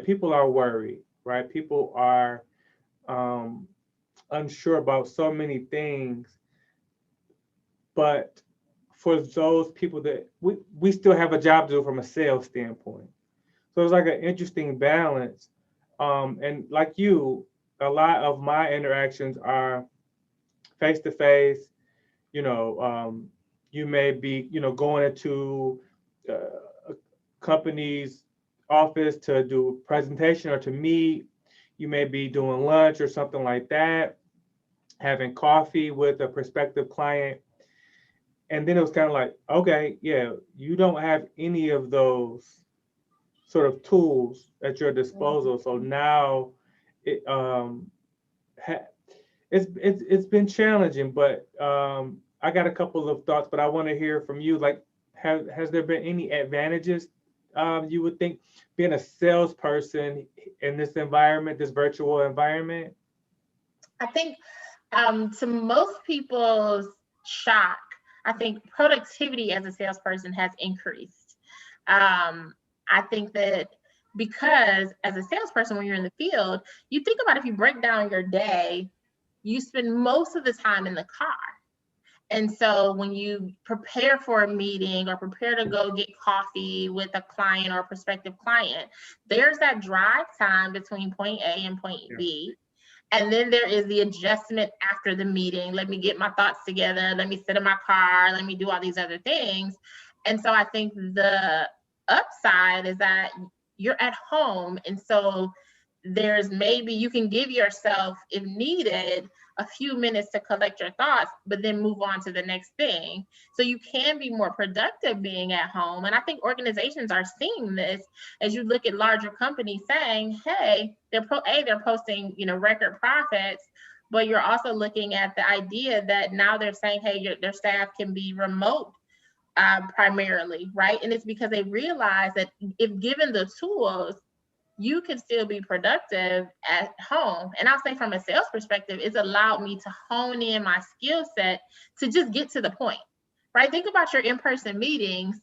people are worried, right? People are um, unsure about so many things, but for those people that we still have a job to do from a sales standpoint. So it's like an interesting balance. And like you, a lot of my interactions are face to face. You know, you may be, going into a company's office to do a presentation or to meet. You may be doing lunch or something like that, having coffee with a prospective client. And then it was kind of like, okay, yeah, you don't have any of those sort of tools at your disposal. So now it ha- it's been challenging, but I got a couple of thoughts, but I want to hear from you. Like, has there been any advantages you would think being a salesperson in this environment, this virtual environment? I think to most people's shock, I think productivity as a salesperson has increased. I think that because as a salesperson, when you're in the field, you think about if you break down your day, you spend most of the time in the car. And so when you prepare for a meeting or prepare to go get coffee with a client or a prospective client, there's that drive time between point A and point B. And then there is the adjustment after the meeting. Let me get my thoughts together. Let me sit in my car. Let me do all these other things. And so I think the upside is that you're at home. And so there's maybe you can give yourself, if needed, a few minutes to collect your thoughts, but then move on to the next thing. So you can be more productive being at home. And I think organizations are seeing this as you look at larger companies saying, hey, they're posting, record profits, but you're also looking at the idea that now they're saying, hey, their staff can be remote primarily, right? And it's because they realize that if given the tools, you can still be productive at home. And I'll say from a sales perspective, it's allowed me to hone in my skill set to just get to the point, right? Think about your in-person meetings.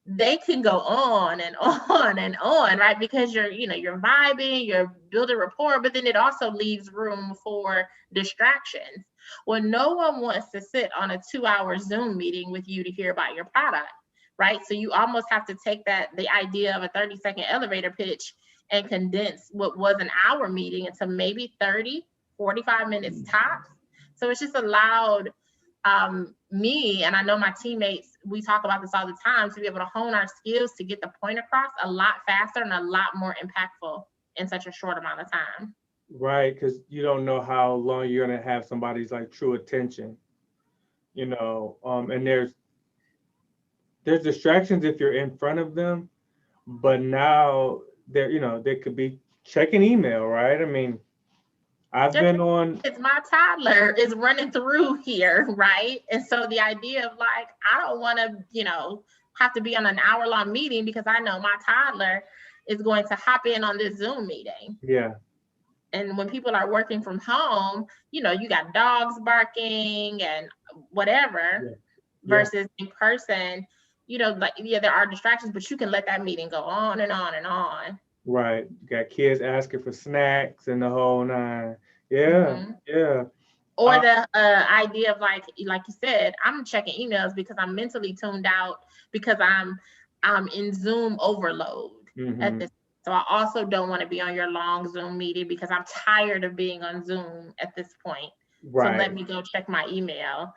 They can go on and on and on, right? Because you're vibing, you're building rapport, but then it also leaves room for distractions. Well, no one wants to sit on a 2-hour Zoom meeting with you to hear about your product, right? So you almost have to take the idea of a 30-second elevator pitch and condense what was an hour meeting into maybe 30, 45 minutes tops. So it's just allowed me, and I know my teammates, we talk about this all the time, to be able to hone our skills to get the point across a lot faster and a lot more impactful in such a short amount of time. Right, because you don't know how long you're gonna have somebody's like true attention, and there's distractions if you're in front of them, but now they could be checking email, right? I mean, I've been on. It's my toddler is running through here, right? And so the idea of like, I don't want to, have to be on an hour-long meeting because I know my toddler is going to hop in on this Zoom meeting. Yeah. And when people are working from home, you got dogs barking and whatever, versus in person, there are distractions, but you can let that meeting go on and on and on. Right. Got kids asking for snacks and the whole nine. Yeah. Yeah. Or the idea of like you said, I'm checking emails because I'm mentally tuned out because I'm in Zoom overload at this. So I also don't want to be on your long Zoom meeting because I'm tired of being on Zoom at this point. Right. So let me go check my email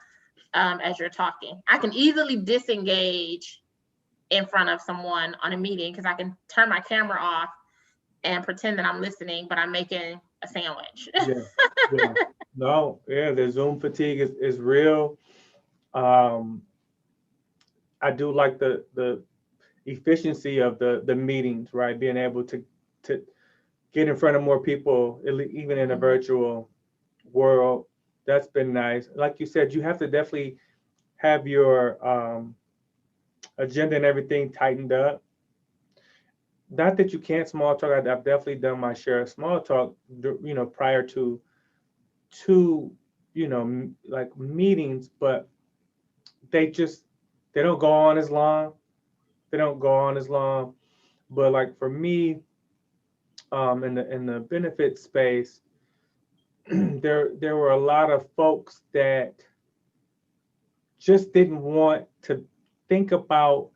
as you're talking. I can easily disengage in front of someone on a meeting because I can turn my camera off and pretend that I'm listening, but I'm making a sandwich. Yeah. No, the Zoom fatigue is real. I do like the efficiency of the meetings, right? Being able to get in front of more people, even in a virtual world. That's been nice. Like you said, you have to definitely have your agenda and everything tightened up. Not that you can't small talk. I've definitely done my share of small talk, prior to like meetings, but they don't go on as long. They don't go on as long. But like for me, in the benefit space, there were a lot of folks that just didn't want to think about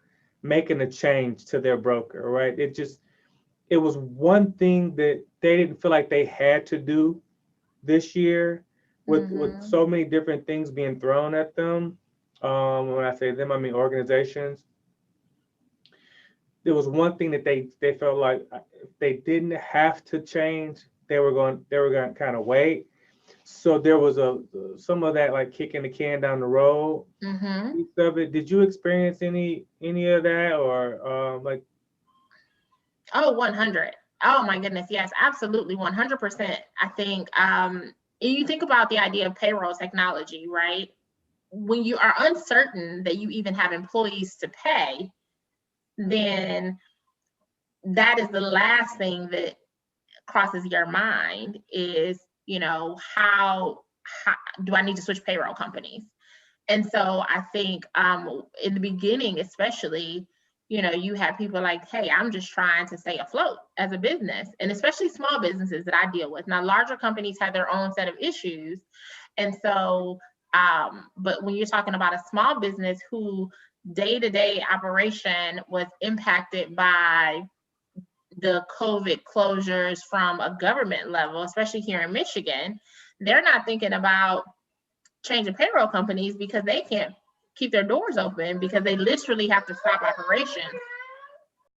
making a change to their broker, right? It was one thing that they didn't feel like they had to do this year with so many different things being thrown at them. When I say them, I mean organizations. There was one thing that they felt like if they didn't have to change, they were going to kind of wait. So there was some of that like kicking the can down the road piece of it. Did you experience any of that or like? Oh, 100. Oh my goodness. Yes, absolutely. 100%. I think, you think about the idea of payroll technology, right? When you are uncertain that you even have employees to pay, then that is the last thing that crosses your mind is, how do I need to switch payroll companies? And so I think in the beginning, especially, you have people like, hey, I'm just trying to stay afloat as a business, and especially small businesses that I deal with. Now, larger companies have their own set of issues. And so, but when you're talking about a small business who day-to-day operation was impacted by the COVID closures from a government level, especially here in Michigan, they're not thinking about changing payroll companies because they can't keep their doors open because they literally have to stop operations.